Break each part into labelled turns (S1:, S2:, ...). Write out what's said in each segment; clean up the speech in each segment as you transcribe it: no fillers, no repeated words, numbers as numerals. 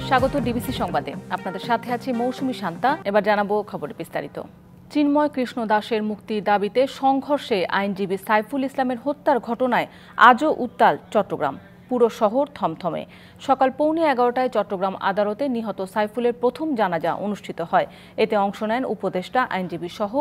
S1: স্বাগত ডিবিসি সংবাদে। আপনাদের সাথে আছি মৌসুমী শান্তা। এবার জানাবো খবরের বিস্তারিত। চিন্ময় কৃষ্ণ দাসের মুক্তির দাবিতে সংঘর্ষে আইনজীবী সাইফুল ইসলামের হত্যার ঘটনায় আজও উত্তাল চট্টগ্রাম। পুরো শহর থমথমে। সকাল 11:15টায় চট্টগ্রাম আদালতে নিহত সাইফুলের প্রথম জানাজা অনুষ্ঠিত হয়। এতে অংশ নেন উপদেষ্টা, আইনজীবী সহ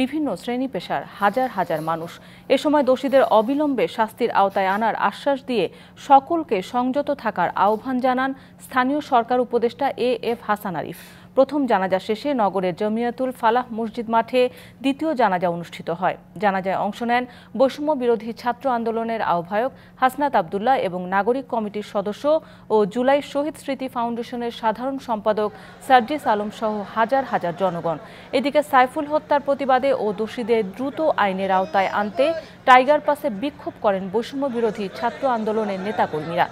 S1: বিভিন্ন শ্রেণী পেশার হাজার হাজার মানুষ। এ সময় দোষীদের অবিলম্বে শাস্তির আওতায় আনার আশ্বাস দিয়ে সকলকে সংযত থাকার আহ্বান জানান স্থানীয় সরকার উপদেষ্টা এ.এফ. হাসান আরিফ। প্রথম জানাজা শেষে নগরের জমিয়াতুল ফালাহ মসজিদ মাঠে দ্বিতীয় জানাজা অনুষ্ঠিত হয়। জানাজায় অংশ নেন বৈষম্য বিরোধী ছাত্র আন্দোলনের আহ্বায়ক হাসনাত আবদুল্লাহ এবং নাগরিক কমিটির সদস্য ও জুলাই শহীদ স্মৃতি ফাউন্ডেশনের সাধারণ সম্পাদক সার্জিস আলম সহ হাজার হাজার জনগণ। এদিকে সাইফুল হত্যার প্রতিবাদে ও দোষীদের দ্রুত আইনের আওতায় আনতে টাইগার পাসে বিক্ষোভ করেন বৈষম্য বিরোধী ছাত্র আন্দোলনের নেতাকর্মীরা।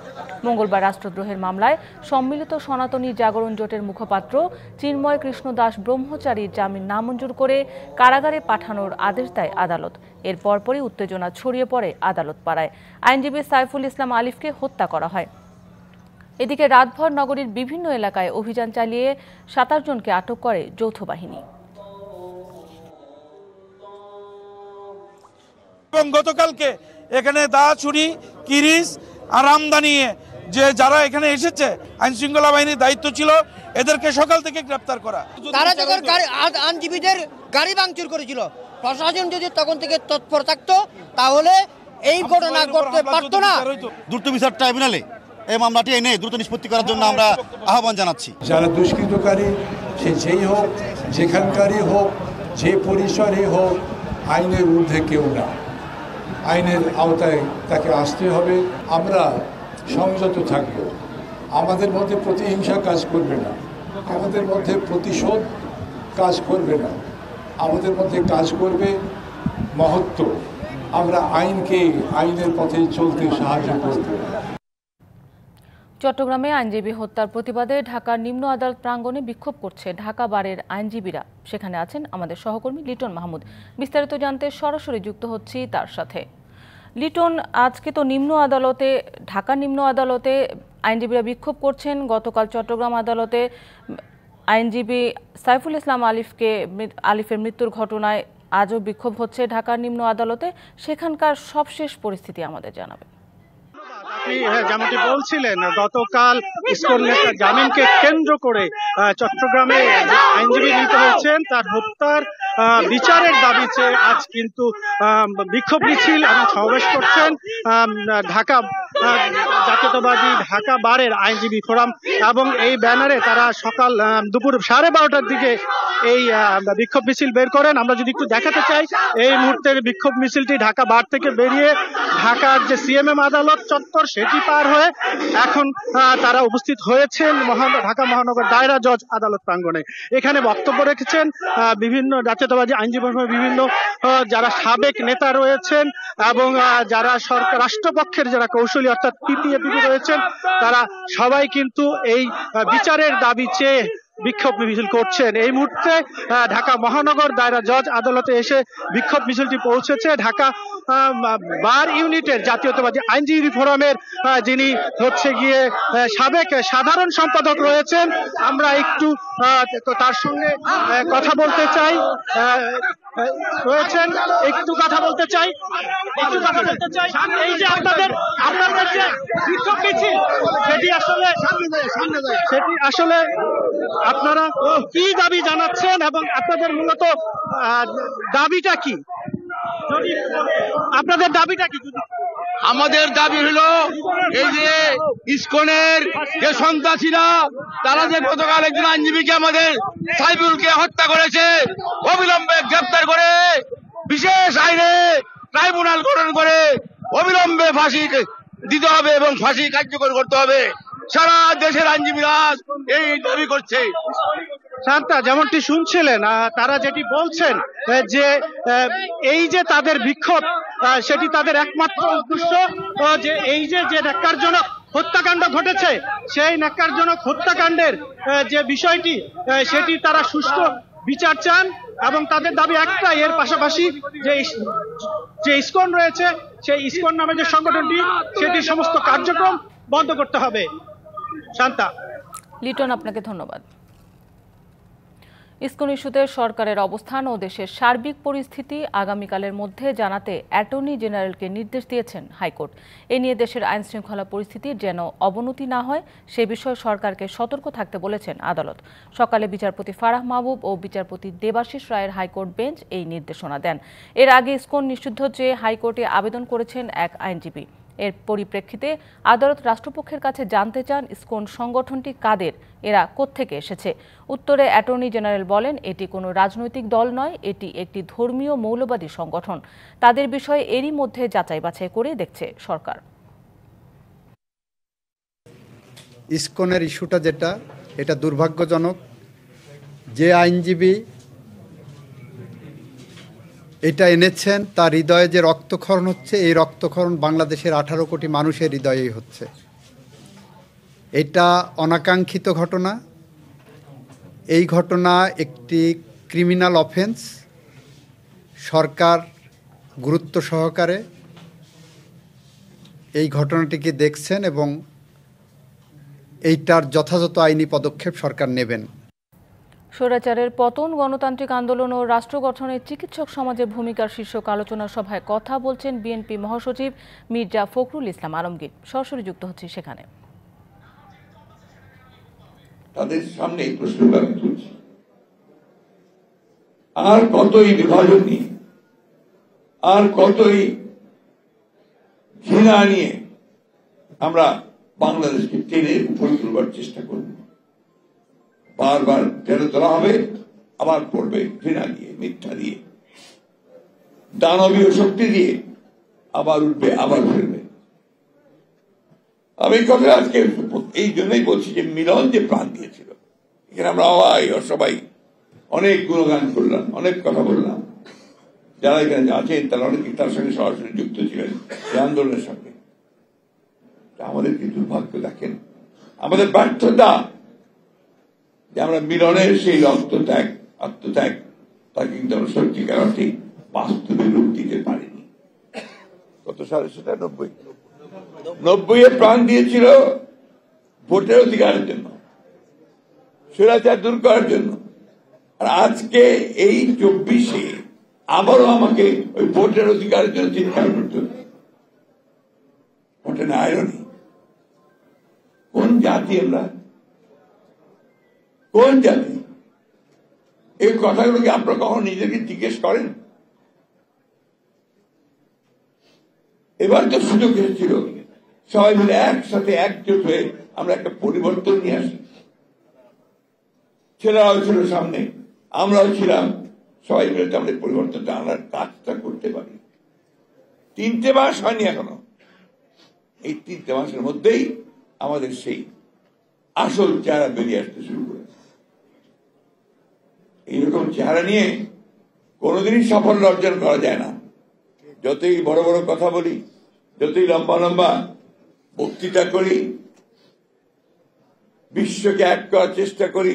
S1: মঙ্গলবার রাষ্ট্রদ্রোহের মামলায় সম্মিলিত সনাতনী জাগরণ জোটের মুখপাত্র চিন্ময় কৃষ্ণ দাস ব্রহ্মচারীর জামিন নামঞ্জুর করে কারাগারে পাঠানোর আদেশ দেয় আদালত। এর পরপরই উত্তেজনা ছড়িয়ে পড়ে আদালত পাড়ায়। আইনজীবী সাইফুল ইসলাম আলিফকে হত্যা করা হয়। এদিকে রাতভর নগরীর বিভিন্ন এলাকায় অভিযান চালিয়ে 27 জনকে আটক করে যৌথ বাহিনী।
S2: এবং গতকালকে এখানে দা, ছুরি, কিরিচ আর আমদানি যে যারা এখানে এসেছে, আইন শৃঙ্খলা বাহিনীর দায়িত্ব ছিল এদেরকে সকাল থেকে গ্রেপ্তার করা।
S3: তারা যখন আইনজীবীদের গাড়ি ভাঙচুর করেছিল, প্রশাসন যদি তখন থেকে তৎপর থাকতো তাহলে এই ঘটনা ঘটতে পারতো না।
S4: দ্রুত বিচার ট্রাইব্যুনালে এই মামলাটি এনে দ্রুত নিষ্পত্তি করার জন্য আমরা আহ্বান জানাচ্ছি।
S5: যারা দুষ্কৃতকারী, সে যেই হোক, যেখানকারই হোক, যে পরিসরে হোক, আইনের ঊর্ধ্বে কেউ না। আইনের আওতায় তাকে আসতে হবে। আমরা সংযত থাকব। আমাদের মধ্যে প্রতিহিংসা কাজ করবে না, আমাদের মধ্যে প্রতিশোধ কাজ করবে না, আমাদের মধ্যে কাজ করবে মহত্ব। আমরা আইনের পথে চলতে সাহায্য করব।
S1: চট্টগ্রামে আইনজীবী হত্যার প্রতিবাদে ঢাকার নিম্ন আদালত প্রাঙ্গণে বিক্ষোভ করছে ঢাকা বারের আইনজীবীরা। সেখানে আছেন আমাদের সহকর্মী লিটন মাহমুদ। বিস্তারিত জানতে সরাসরি যুক্ত হচ্ছি তার সাথে। লিটন, আজকে তো ঢাকা নিম্ন আদালতে আইনজীবীরা বিক্ষোভ করছেন। গতকাল চট্টগ্রাম আদালতে আইনজীবী সাইফুল ইসলাম আলিফের মৃত্যুর ঘটনায় আজও বিক্ষোভ হচ্ছে ঢাকার নিম্ন আদালতে। সেখানকার সবশেষ পরিস্থিতি আমাদের জানাবেন।
S6: আপনি যেমনটি বলছিলেন, গতকাল ইসকন নেতার জামিনকে কেন্দ্র করে চট্টগ্রামে আইনজীবী নিহত হয়েছেন, তার হত্যার বিচারের দাবি চেয়ে আজ কিন্তু বিক্ষোভ মিছিল এবং সমাবেশ করছেন ঢাকা জাতীয়তাবাদী ঢাকা বারের আইনজীবী ফোরাম। এবং এই ব্যানারে তারা সকাল দুপুর 12:30টার দিকে এই বিক্ষোভ মিছিল বের করেন। আমরা যদি একটু দেখাতে চাই, এই মুহূর্তের বিক্ষোভ মিছিলটি ঢাকা বার থেকে বেরিয়ে ঢাকার যে সিএমএম আদালত চত্বর সেটি পার হয়ে এখন তারা উপস্থিত হয়েছেন ঢাকা মহানগর দায়রা জজ আদালত প্রাঙ্গণে। এখানে বক্তব্য রেখেছেন বিভিন্ন জাতীয়তাবাদী আইনজীবী, বিভিন্ন যারা সাবেক নেতা রয়েছেন এবং যারা রাষ্ট্রপক্ষের যারা কৌশলী অর্থাৎ পিপিএপি রয়েছেন, তারা সবাই কিন্তু এই বিচারের দাবি চেয়ে বিক্ষোভ মিছিল করছেন। এই মুহূর্তে ঢাকা মহানগর দায়রা জজ আদালতে এসে বিক্ষোভ মিছিলটি পৌঁছেছে ঢাকা বার ইউনিটের জাতীয়তাবাদী আইনজীবী ফোরামের যিনি গিয়ে সাবেক সাধারণ সম্পাদক রয়েছেন। আমরা একটু তার সঙ্গে কথা বলতে চাই। এই যে আপনাদের যে বিক্ষোভ মিছিল, সেটি আসলে আপনারা কি দাবি জানাচ্ছেন এবং আপনাদের মূলত দাবিটা কি? আপনাদের দাবিটা কি?
S7: আমাদের দাবি হলো এই যে ইসকনের যে সন্ত্রাসীরা, তারা যে গতকাল একজন আইনজীবীকে আমাদের সাইফুলকে হত্যা করেছে, অবিলম্বে গ্রেপ্তার করে বিশেষ আইনে ট্রাইব্যুনাল গঠন করে অবিলম্বে ফাঁসি দিতে হবে এবং ফাঁসি কার্যকর করতে হবে। সারা দেশের আইনজীবীরা এই দাবি করছে।
S6: শান্তা, যেমনটি শুনছিলেন, তারা যেটি বলছেন যে এই যে তাদের বিক্ষোভ, সেটি তাদের একমাত্র উদ্দেশ্য যে এই যে ন্যাক্কারজনক হত্যাকাণ্ড ঘটেছে, সেই ন্যাক্কারজনক হত্যাকাণ্ডের যে বিষয়টি, সেটি তারা সুষ্ঠু বিচার চান এবং তাদের দাবি একটাই, এর পাশাপাশি যে ইসকন রয়েছে, সেই ইসকন নামে যে সংগঠনটি, সেটি সমস্ত কার্যক্রম বন্ধ করতে হবে। শান্তা।
S1: লিটন, আপনাকে ধন্যবাদ। ইসকন ইস্যুতে সরকারের অবস্থান ও দেশের সার্বিক পরিস্থিতি আগামীকালের মধ্যে জানাতে অ্যাটর্নি জেনারেলকে নির্দেশ দিয়েছেন হাইকোর্ট। এ নিয়ে দেশের আইন শৃঙ্খলা পরিস্থিতির যেন অবনতি না হয় সে বিষয়ে সরকারকে সতর্ক থাকতে বলেছেন আদালত। সকালে বিচারপতি ফারাহ মাহবুব ও বিচারপতি দেবাশিস রায়ের হাইকোর্ট বেঞ্চ এই নির্দেশনা দেন। এর আগে ইসকন নিষিদ্ধ চেয়ে হাইকোর্টে আবেদন করেছেন এক আইনজীবী। এর পরিপ্রেক্ষিতে আদালত রাষ্ট্রপক্ষের কাছে জানতে চান ইসকন সংগঠনটি কাদের, এরা কোত্থেকে এসেছে। উত্তরে অ্যাটর্নি জেনারেল বলেন, এটি কোনো রাজনৈতিক দল নয়, এটি একটি ধর্মীয় মৌলবাদী সংগঠন। তাদের বিষয়ে এরই মধ্যে যাচাই বাছাই করে দেখছে সরকার।
S8: ইসকনের ইস্যুটা যেটা, এটা দুর্ভাগ্যজনক। যে আইনজীবী এটা এনেছেন তার হৃদয়ে যে রক্তক্ষরণ হচ্ছে, এই রক্তক্ষরণ বাংলাদেশের 18 কোটি মানুষের হৃদয়েই হচ্ছে। এটা অনাকাঙ্ক্ষিত ঘটনা। এই ঘটনা একটি ক্রিমিনাল অফেন্স। সরকার গুরুত্ব সহকারে এই ঘটনাটিকে দেখছেন এবং এইটার যথাযথ আইনি পদক্ষেপ সরকার নেবেন।
S1: স্বৈরাচারের পতন, গণতান্ত্রিক আন্দোলন ও রাষ্ট্র গঠনে চিকিৎসক সমাজের ভূমিকার শীর্ষক আলোচনা সভায় কথা বলছেন বিএনপি মহাসচিব মির্জা ফখরুল ইসলাম আলমগীর। সরাসরি যুক্ত হচ্ছে সেখানে।
S9: তাদের সামনে এই প্রশ্নটা আমি তুলছি, আর কতই বিভাজন নিয়ে, আর কতই ঘৃণা নিয়ে আমরা বাংলাদেশকে টেনে উপরে তুলবার চেষ্টা করব। বারবার টেনে তোলা হবে, আবার পড়বে ঘৃণা দিয়ে, মিথ্যা দিয়ে, দানবীয় শক্তি দিয়ে, আবার উঠবে, আবার ফিরবে। আমি কথা আজকে এই জন্যই বলছি যে মিলন যে প্রাণ দিয়েছিল, এখানে আমরা সবাই অনেক গুণগান করলাম, অনেক কথা বললাম। যারা এখানে আছেন তারা অনেকে তার সঙ্গে সরাসরি যুক্ত ছিলেন এই আন্দোলনের সঙ্গে। আমাদের কি দুর্ভাগ্য দেখেন, আমাদের ব্যর্থতা যে আমরা মিলনের সেই রক্তত্যাগ, আত্মত্যাগ, তা কিন্তু আমরা সত্যিকার অর্থে বাস্তবে রূপ দিতে পারিনি। কত সালে সেটা? 90 প্রাণ দিয়েছিল ভোটের অধিকারের জন্য, স্বৈরাচার দূর করার জন্য। আর আজকে এই 24-এ আবারও আমাকে ওই ভোটের অধিকারের জন্য চিৎকার করতে হবে। ভোটে না আয়রনি কোন জাতি আমরা, কোন জাতি? এই কথাগুলো কি আপনারা কখনো নিজেকে জিজ্ঞেস করেন? এবার তো সুযোগ এসেছিল সবাই মিলে একসাথে একজোট হয়ে আমরা একটা পরিবর্তন নিয়ে আসি। ছেলেরাও ছিল সামনে, আমরাও ছিলাম, সবাই মিলে আমাদের পরিবর্তনটা আনার কাজটা করতে পারি। 3টে মাস হয়নি এখনো। এই 3টে মাসের মধ্যেই আমাদের সেই আসল চেহারা বেরিয়ে আসতে শুরু করে। এইরকম চেহারা নিয়ে কোনোদিনই সাফল্য অর্জন করা যায় না। যতই বড় বড় কথা বলি, যতই লম্বা লম্বা বক্তৃতা করি, বিশ্বকে এক করার চেষ্টা করি,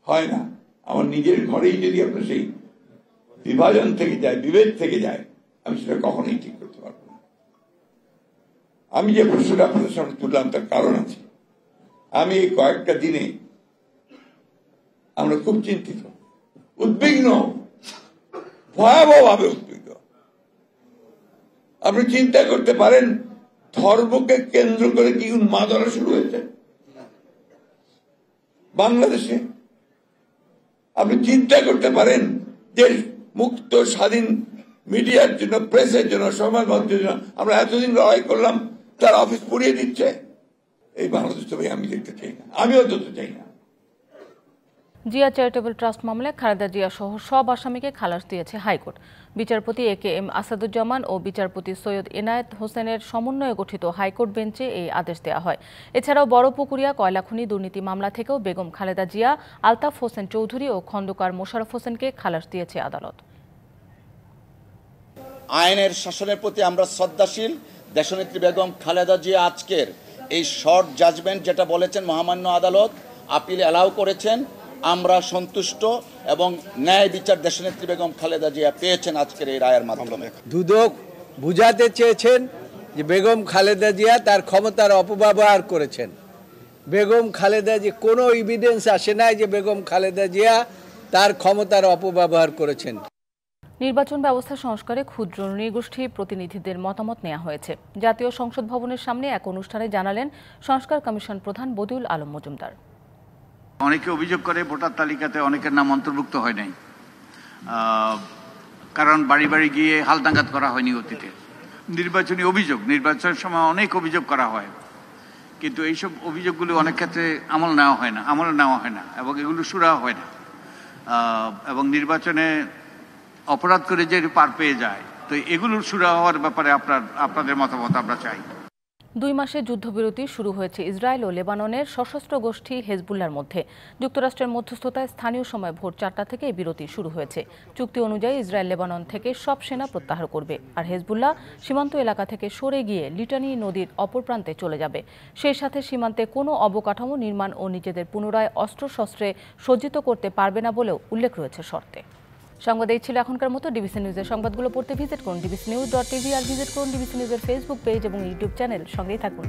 S9: হয় না। আমার নিজের ঘরেই যদি আপনার সেই বিভাজন থেকে যায়, বিভেদ থেকে যায়, আমি সেটা কখনোই ঠিক করতে পারবো না। আমি যে প্রশ্নটা আপনাদের সামনে তুললাম তার কারণ আছে। আমি এই কয়েকটা দিনে আমরা খুব চিন্তিত, উদ্বিগ্ন, ভয়াবহভাবে উদ্বিগ্ন। আপনি চিন্তা করতে পারেন ধর্মকে কেন্দ্র করে কি উন্মাদনা শুরু হয়েছে বাংলাদেশে? আপনি চিন্তা করতে পারেন যে মুক্ত স্বাধীন মিডিয়ার জন্য, প্রেসের জন্য, সংবাদ মাধ্যমের জন্য আমরা এতদিন লড়াই করলাম, তার অফিস পুড়িয়ে দিচ্ছে। এই বাংলাদেশ তো আমি দেখতে চাই না, আমিও দেখতে চাই না।
S1: জিয়া চ্যারিটেবল ট্রাস্ট মামলায় খালেদা জিয়া সহ সব আসামিকে খালাস দিয়েছে হাইকোর্ট। বিচারপতি AKM আসাদুজ্জামান ও বিচারপতি সৈয়দ এনায়েত হোসেনের সমন্বয়ে গঠিত হাইকোর্ট বেঞ্চে এই আদেশ দেওয়া হয়। এছাড়াও বড়পুকুরিয়া কয়লাখনি দুর্নীতি মামলা থেকেও বেগম খালেদা জিয়া, আলতাফ হোসেন চৌধুরী ও খন্দকার মোশাররফ হোসেনকে খালাস দিয়েছে আদালত।
S10: আইনের শাসনের প্রতি আমরা শ্রদ্ধাশীল। দেশনেত্রী বেগম খালেদা জিয়া আজকের এই শর্ট জাজমেন্ট যেটা বলেছেন মহামান্য আদালত আপিল অ্যালাউ করেছেন, আমরা সন্তুষ্ট এবং ন্যায় বিচার দেশনেত্রী বেগম খালেদা জিয়া পেয়েছেন আজকের এই রায়ের মাধ্যমে।
S11: দুদক বুঝাতে চেয়েছেন যে বেগম খালেদা জিয়া তার ক্ষমতার অপব্যবহার করেছেন। বেগম খালেদা যে কোনো এভিডেন্স আসে নাই যে বেগম খালেদা জিয়া তার ক্ষমতার অপব্যবহার করেছেন।
S1: নির্বাচন ব্যবস্থা সংস্কারে ক্ষুদ্র নৃগোষ্ঠী প্রতিনিধিদের মতামত নেওয়া হয়েছে। জাতীয় সংসদ ভবনের সামনে এক অনুষ্ঠানে জানালেন সংস্কার কমিশন প্রধান বদিউল আলম মজুমদার।
S12: অনেকে অভিযোগ করে ভোটার তালিকাতে অনেকের নাম অন্তর্ভুক্ত হয় নাই, কারণ বাড়ি বাড়ি গিয়ে হালদাঙ্গাত করা হয়নি অতীতে। নির্বাচনী অভিযোগ, নির্বাচনের সময় অনেক অভিযোগ করা হয়, কিন্তু এইসব অভিযোগগুলো অনেক ক্ষেত্রে আমলে নেওয়া হয় না এবং এগুলো সুরাহা হয় না, এবং নির্বাচনে অপরাধ করে যে পার পেয়ে যায়। তো এগুলোর সুরাহা হওয়ার ব্যাপারে আপনাদের মতামত আমরা চাই।
S1: 2 মাসের যুদ্ধবিরতি শুরু হয়েছে ইসরায়েল ও লেবাননের সশস্ত্র গোষ্ঠী হেজবুল্লার মধ্যে। যুক্তরাষ্ট্রের মধ্যস্থতায় স্থানীয় সময় ভোর 4টা থেকে এই বিরতি শুরু হয়েছে। চুক্তি অনুযায়ী ইসরায়েল লেবানন থেকে সব সেনা প্রত্যাহার করবে, আর হেজবুল্লাহ সীমান্ত এলাকা থেকে সরে গিয়ে লিটানি নদীর অপর প্রান্তে চলে যাবে। সেই সাথে সীমান্তে কোনো অবকাঠামো নির্মাণ ও নিজেদের পুনরায় অস্ত্রশস্ত্রে সজ্জিত করতে পারবে না বলেও উল্লেখ রয়েছে শর্তে। সংবাদ এই ছিল এখনকার মতো। ডিবিসি নিউজের সংবাদগুলো পড়তে ভিজিট করুন dbcnews.tv আর ভিজিট করুন ডিবিসি নিউজের ফেসবুক পেজ এবং ইউটিউব চ্যানেল। সঙ্গেই থাকুন।